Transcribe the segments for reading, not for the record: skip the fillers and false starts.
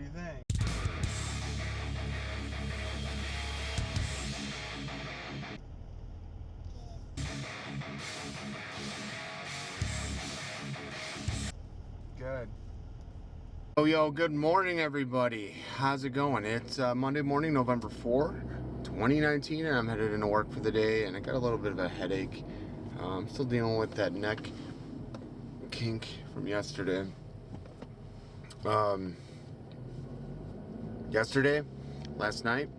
you think? Good. Oh, yo, good morning, everybody. How's it going? It's Monday morning, November 4, 2019, and I'm headed into work for the day, and I got a little bit of a headache. I'm still dealing with that neck kink from yesterday. Last night,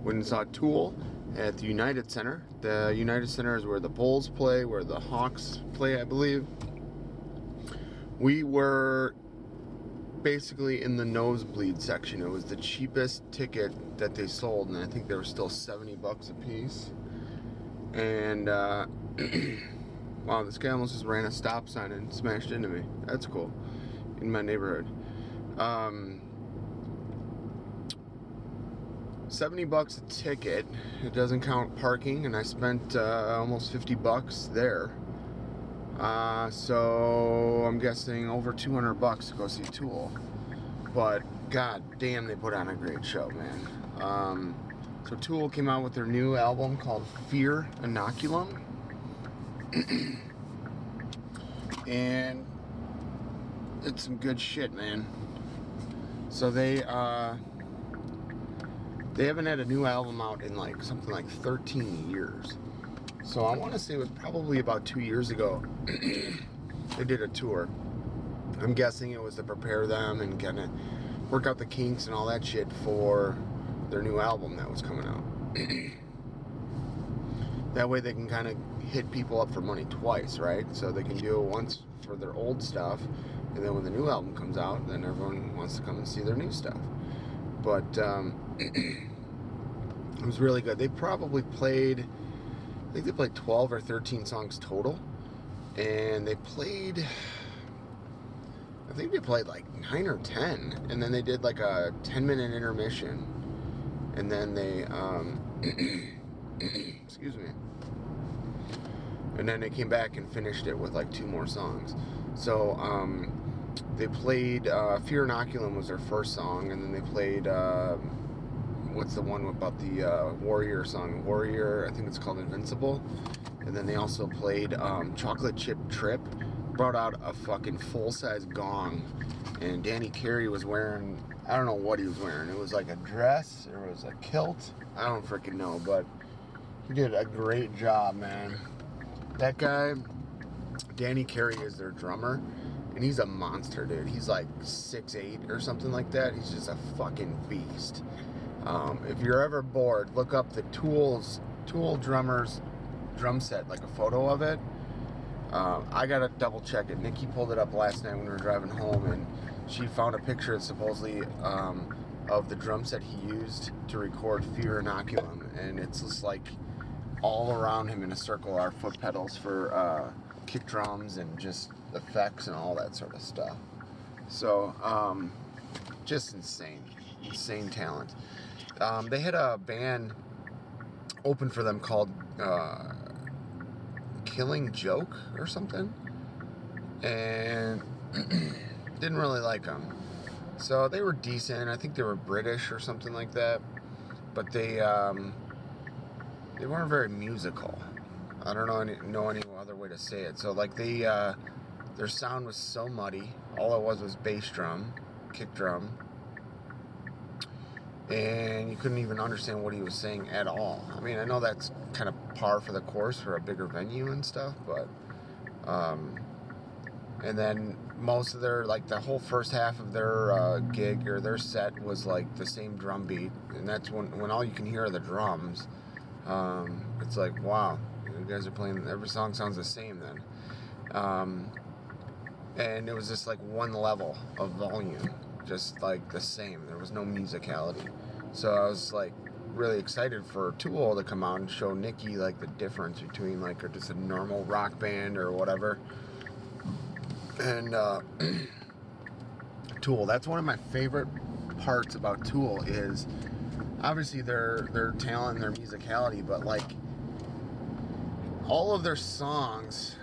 went and saw Tool at the United Center. The United Center is where the Bulls play, where the Hawks play, I believe. We were basically in the nosebleed section. It was the cheapest ticket that they sold, and I think they were still $70 a piece. And wow, this guy almost just ran a stop sign and smashed into me. That's cool. In my neighborhood. $70 a ticket. It doesn't count parking, and I spent almost $50 there. So I'm guessing over $200 to go see Tool. But god damn, they put on a great show, man. So Tool came out with their new album called Fear Inoculum. And it's some good shit, man. So they haven't had a new album out in like something like 13 years. So I want to say it was probably about 2 years ago they did a tour. I'm guessing it was to prepare them and kind of work out the kinks and all that shit for their new album that was coming out. That way they can kind of hit people up for money twice, right? So they can do it once for their old stuff, and then when the new album comes out, then everyone wants to come and see their new stuff. But it was really good. They probably played, I think they played 12 or 13 songs total. And they played, I think they played like 9 or 10. And then they did like a 10-minute intermission. And then they, excuse me. And then they came back and finished it with like 2 more songs. So, they played, Fear Inoculum was their first song. And then they played, what's the one about the Warrior song? Warrior, I think it's called Invincible. And then they also played Chocolate Chip Trip. Brought out a fucking full-size gong. And Danny Carey was wearing, I don't know what he was wearing. It was like a dress, or it was a kilt. I don't freaking know, but he did a great job, man. That guy, Danny Carey, is their drummer. And he's a monster, dude. He's like 6'8" or something like that. He's just a fucking beast. If you're ever bored, look up the Tool drummers drum set, like a photo of it. I gotta double check it. Nikki pulled it up last night when we were driving home, and she found a picture supposedly of the drum set he used to record Fear Inoculum, and it's just like all around him in a circle are foot pedals for kick drums and just effects and all that sort of stuff. So just insane talent. They had a band open for them called Killing Joke or something, and didn't really like them. So they were decent. I think they were British or something like that, but they weren't very musical. I don't know any other way to say it. So like their sound was so muddy. All it was bass drum, kick drum, and you couldn't even understand what he was saying at all. I mean, I know that's kind of par for the course for a bigger venue and stuff, but and then most of their, like the whole first half of their gig or their set was like the same drum beat, and that's when all you can hear are the drums. It's like, wow, you guys are playing, every song sounds the same then. And it was just like one level of volume, just like the same. There was no musicality. So I was like really excited for Tool to come out and show Nikki like the difference between like just a normal rock band or whatever and Tool. That's one of my favorite parts about Tool is obviously their talent and their musicality, but like all of their songs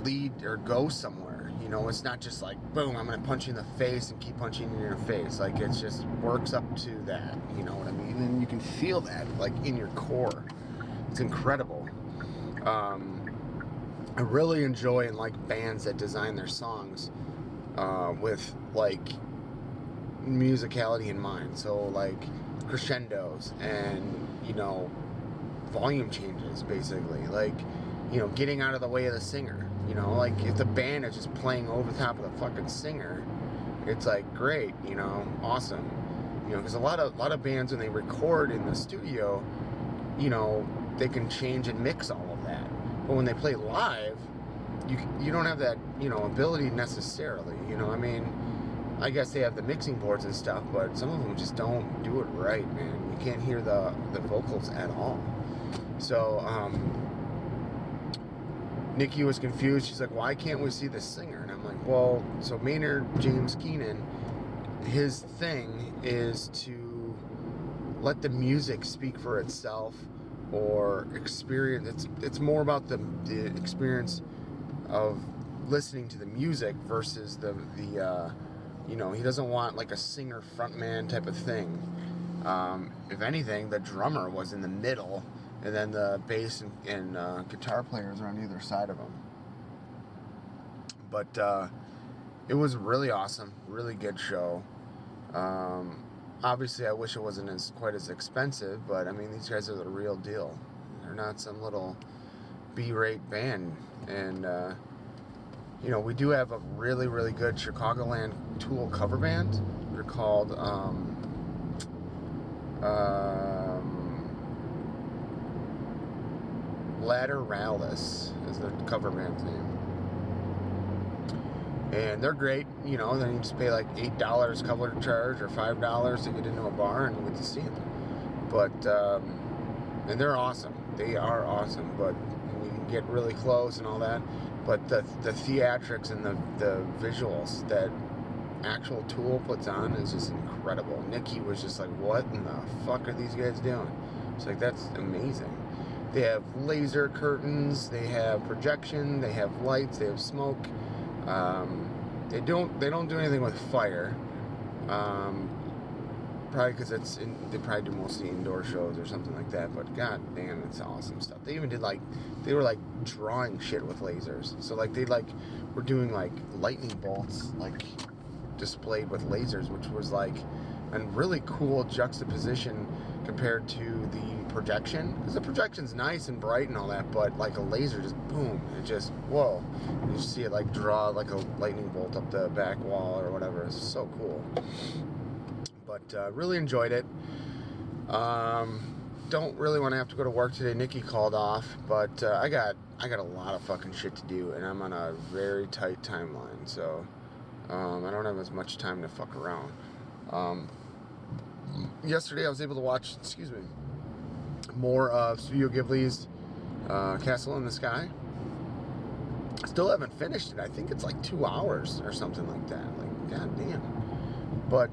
lead or go somewhere. You know, it's not just like, boom, I'm gonna punch you in the face and keep punching you in your face. Like, it just works up to that, you know what I mean? And you can feel that, like, in your core. It's incredible. I really enjoy and like bands that design their songs with, like, musicality in mind. So, like, crescendos and, you know, volume changes, basically. Like, you know, getting out of the way of the singer. You know, like, if the band is just playing over the top of the fucking singer, it's like, great, you know, awesome. You know, because a lot of bands, when they record in the studio, you know, they can change and mix all of that. But when they play live, you don't have that, you know, ability necessarily. You know, I mean, I guess they have the mixing boards and stuff, but some of them just don't do it right, man. You can't hear the vocals at all. So, Nikki was confused. She's like, why can't we see the singer? And I'm like, well, so Maynard James Keenan, his thing is to let the music speak for itself, or experience. It's more about the experience of listening to the music versus the you know, he doesn't want like a singer frontman type of thing. If anything, the drummer was in the middle, and then the bass and guitar players are on either side of him. But it was really awesome, really good show. Obviously, I wish it wasn't quite as expensive, but I mean, these guys are the real deal. They're not some little B-rate band. And you know, we do have a really, really good Chicagoland Tool cover band. They're called Lateralis is the cover band's name. And they're great, you know. Then you just pay like $8 cover charge or $5 to get into a bar and you get to see them. But and they're awesome. They are awesome. But you can get really close and all that. But the theatrics and the visuals that actual Tool puts on is just incredible. Nikki was just like, what in the fuck are these guys doing? It's like, that's amazing. They have laser curtains, they have projection, they have lights, they have smoke. They don't do anything with fire. Probably because they probably do mostly indoor shows or something like that. But god damn, it's awesome stuff. They even did they were like drawing shit with lasers. So like they were doing like lightning bolts like displayed with lasers, which was like a really cool juxtaposition compared to the projection. Because the projection's nice and bright and all that, but like a laser just boom, it just whoa. You just see it like draw like a lightning bolt up the back wall or whatever. It's so cool. But really enjoyed it. Don't really want to have to go to work today. Nikki called off, but I got a lot of fucking shit to do, and I'm on a very tight timeline, so I don't have as much time to fuck around. Yesterday I was able to watch, more of Studio Ghibli's Castle in the Sky. Still haven't finished it. I think it's like 2 hours or something like that. Like, god damn. But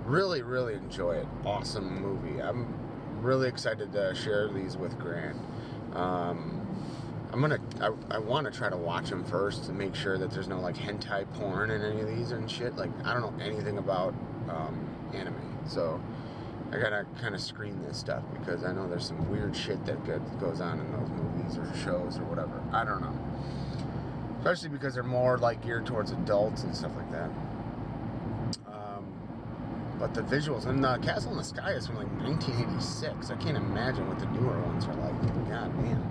really, really enjoy it. Awesome movie. I'm really excited to share these with Grant. I want to try to watch them first to make sure that there's no like hentai porn in any of these and shit. Like, I don't know anything about anime, so I gotta kind of screen this stuff because I know there's some weird shit that goes on in those movies or shows or whatever. I don't know. Especially because they're more like geared towards adults and stuff like that. But the visuals, and Castle in the Sky is from like 1986. I can't imagine what the newer ones are like. God damn.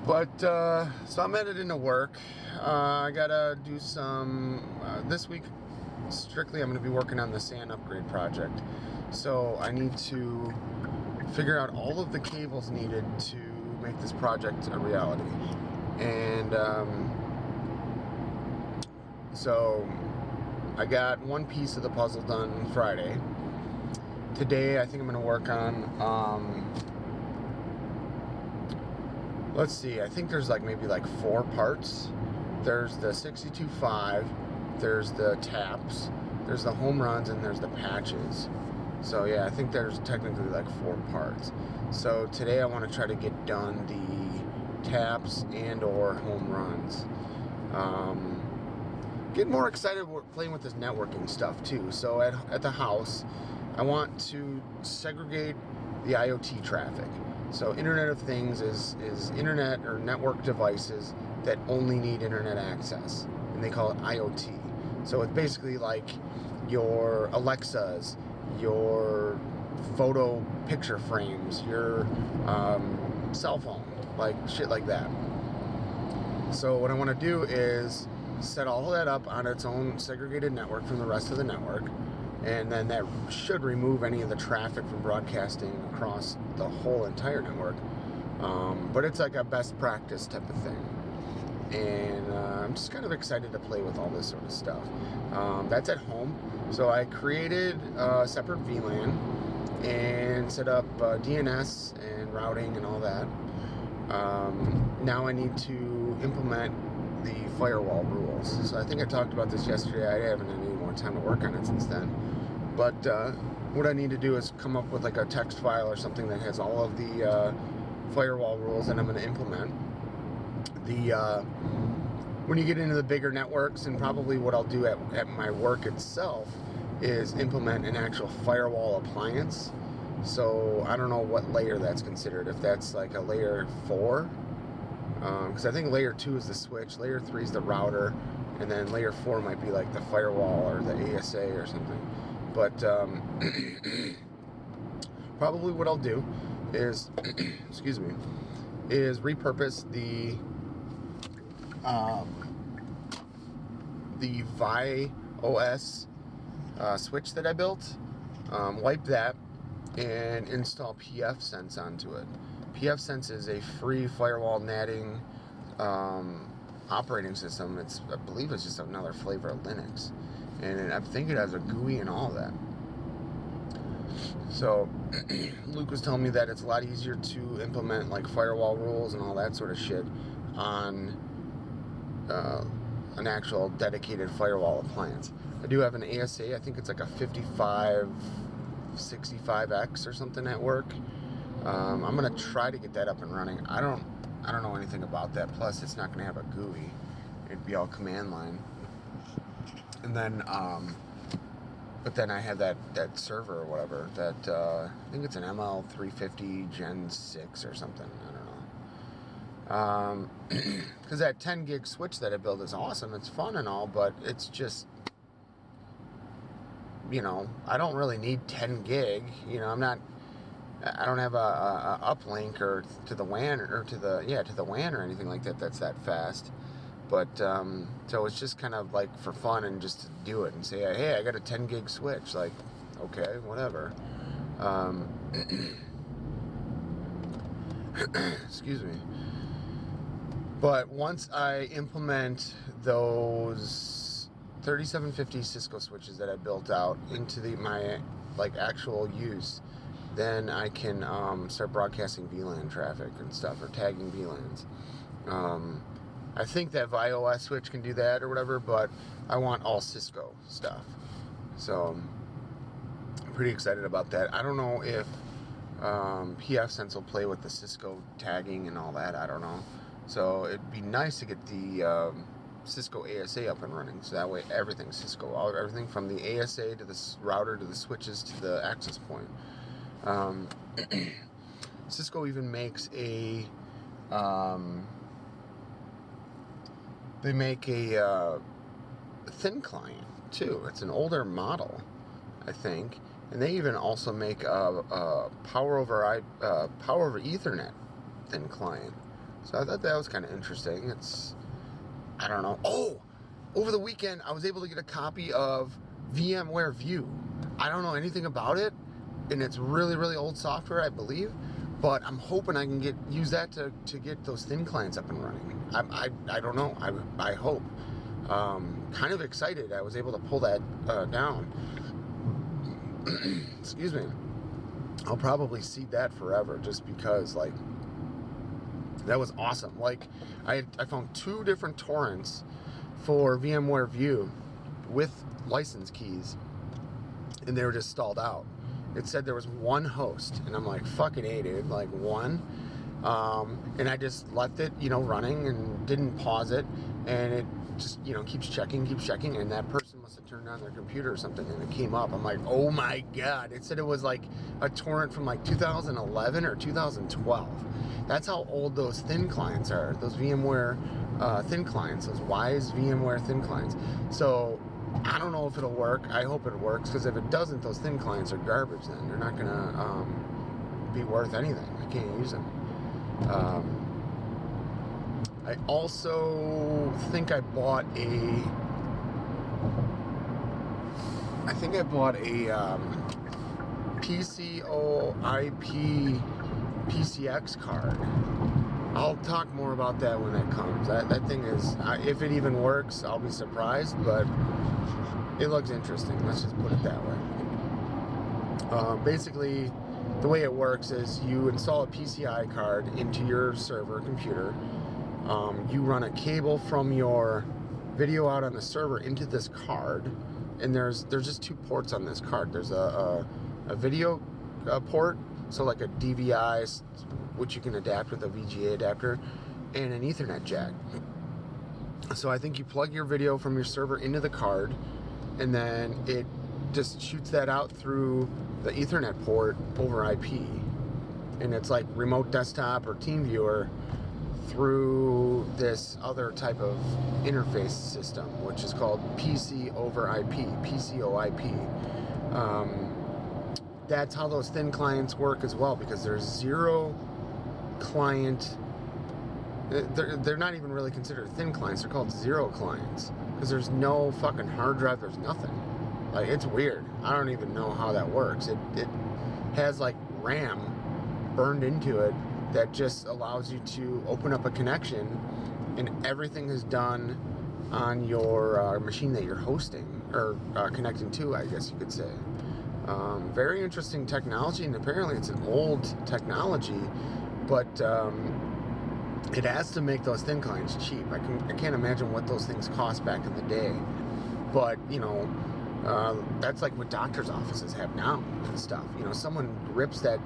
But, so I'm headed into work. I gotta do some, this week, strictly I'm gonna be working on the SAN upgrade project. So I need to figure out all of the cables needed to make this project a reality. And, so I got one piece of the puzzle done Friday. Today I think I'm going to work on, let's see, I think there's like maybe like 4 parts. There's the 62.5, there's the taps, there's the home runs, and there's the patches. So yeah, I think there's technically like 4 parts. So today I want to try to get done the taps and or home runs. Getting more excited about playing with this networking stuff too. So at the house, I want to segregate the IoT traffic. So Internet of Things is internet or network devices that only need internet access, and they call it IoT. So it's basically like your Alexas, your photo picture frames, your cell phone, like shit like that. So what I want to do is set all of that up on its own segregated network from the rest of the network, and then that should remove any of the traffic from broadcasting across the whole entire network. But it's like a best practice type of thing, and I'm just kind of excited to play with all this sort of stuff. That's at home. So I created a separate VLAN and set up DNS and routing and all that. Now I need to implement the firewall rules. So I think I talked about this yesterday. I haven't had any more time to work on it since then. But what I need to do is come up with like a text file or something that has all of the firewall rules that I'm going to implement. When you get into the bigger networks, and probably what I'll do at my work itself is implement an actual firewall appliance. So I don't know what layer that's considered, if that's like a layer 4, because I think layer 2 is the switch, layer 3 is the router, and then layer 4 might be like the firewall or the ASA or something. But probably what I'll do is excuse me, is repurpose the Vi OS switch that I built, wipe that, and install pfSense onto it. pfSense is a free firewall natting operating system. I believe it's just another flavor of Linux, and I think it has a GUI and all that. So Luke was telling me that it's a lot easier to implement like firewall rules and all that sort of shit on an actual dedicated firewall appliance. I do have an ASA. I think it's like a 5565X or something at work. I'm gonna try to get that up and running. I don't know anything about that. Plus, it's not gonna have a GUI. It'd be all command line. And then, but then I have that server or whatever. That I think it's an ML350 Gen 6 or something. I don't know. Because that 10 gig switch that I built is awesome. It's fun and all, but it's just, you know, I don't really need 10 gig. You know, I don't have a uplink or to the WAN or to the WAN or anything like that that's that fast. But so it's just kind of like for fun and just to do it and say, hey, I got a 10 gig switch. Like, okay, whatever. Excuse me. But once I implement those 3750 Cisco switches that I built out into my like actual use, then I can start broadcasting VLAN traffic and stuff, or tagging VLANs. I think that ViOS switch can do that or whatever, but I want all Cisco stuff. So I'm pretty excited about that. I don't know if pfSense will play with the Cisco tagging and all that. I don't know. So it'd be nice to get the Cisco ASA up and running, so that way everything's Cisco. Everything from the ASA to the router to the switches to the access point. Cisco even makes a thin client too. It's an older model, I think, and they even also make a power over Ethernet thin client. So I thought that was kind of interesting. I don't know. Oh, over the weekend I was able to get a copy of VMware View. I don't know anything about it, and it's really, really old software, I believe. But I'm hoping I can use that to get those thin clients up and running. I don't know. I hope. Kind of excited. I was able to pull that down. Excuse me. I'll probably seed that forever, just because like that was awesome. Like I found 2 different torrents for VMware View with license keys, and they were just stalled out. It said there was 1 host, and I'm like, fucking A, dude, like 1. And I just left it, running and didn't pause it, and it just, you know, keeps checking, and that person must have turned on their computer or something, and it came up. I'm like, oh my god! It said it was like a torrent from like 2011 or 2012. That's how old those thin clients are. Those VMware thin clients, those Wise VMware thin clients. So I don't know if it'll work. I hope it works, because if it doesn't, those thin clients are garbage. Then they're not gonna be worth anything. I can't use them. I also think I bought a PCOIP PCX card. I'll talk more about that when that comes. That thing is, if it even works, I'll be surprised, but it looks interesting. Let's just put it that way. Basically, the way it works is you install a PCI card into your server computer. You run a cable from your video out on the server into this card, and there's just two ports on this card. There's a video port, so like a DVI, which you can adapt with a VGA adapter, and an Ethernet jack. So I think you plug your video from your server into the card, and then it just shoots that out through the Ethernet port over IP, and it's like remote desktop or TeamViewer through this other type of interface system, which is called PC over IP, PCOIP. That's how those thin clients work as well, because there's zero client. They're not even really considered thin clients. They're called zero clients, because there's no fucking hard drive. There's nothing. Like, it's weird. I don't even know how that works. It has like RAM burned into it that just allows you to open up a connection, and everything is done on your machine that you're hosting, or connecting to, I guess you could say. Very interesting technology, and apparently it's an old technology, but it has to make those thin clients cheap. I can't imagine what those things cost back in the day, but you know, that's like what doctors' offices have now and stuff. You know, someone rips that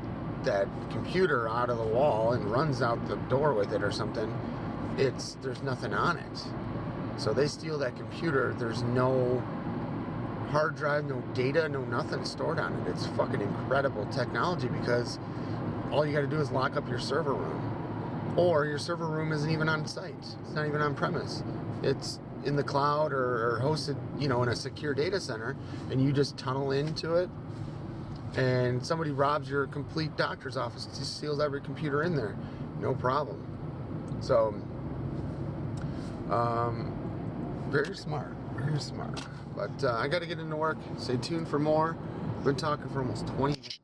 computer out of the wall and runs out the door with it or something. There's nothing on it, so they steal that computer. There's no hard drive, no data, no nothing stored on it. It's fucking incredible technology, because all you got to do is lock up your server room, or your server room isn't even on site. It's not even on premise. It's in the cloud or hosted, you know, in a secure data center, and you just tunnel into it, and somebody robs your complete doctor's office, just steals every computer in there, no problem. So, very smart. But I got to get into work. Stay tuned for more. We've been talking for almost 20 minutes.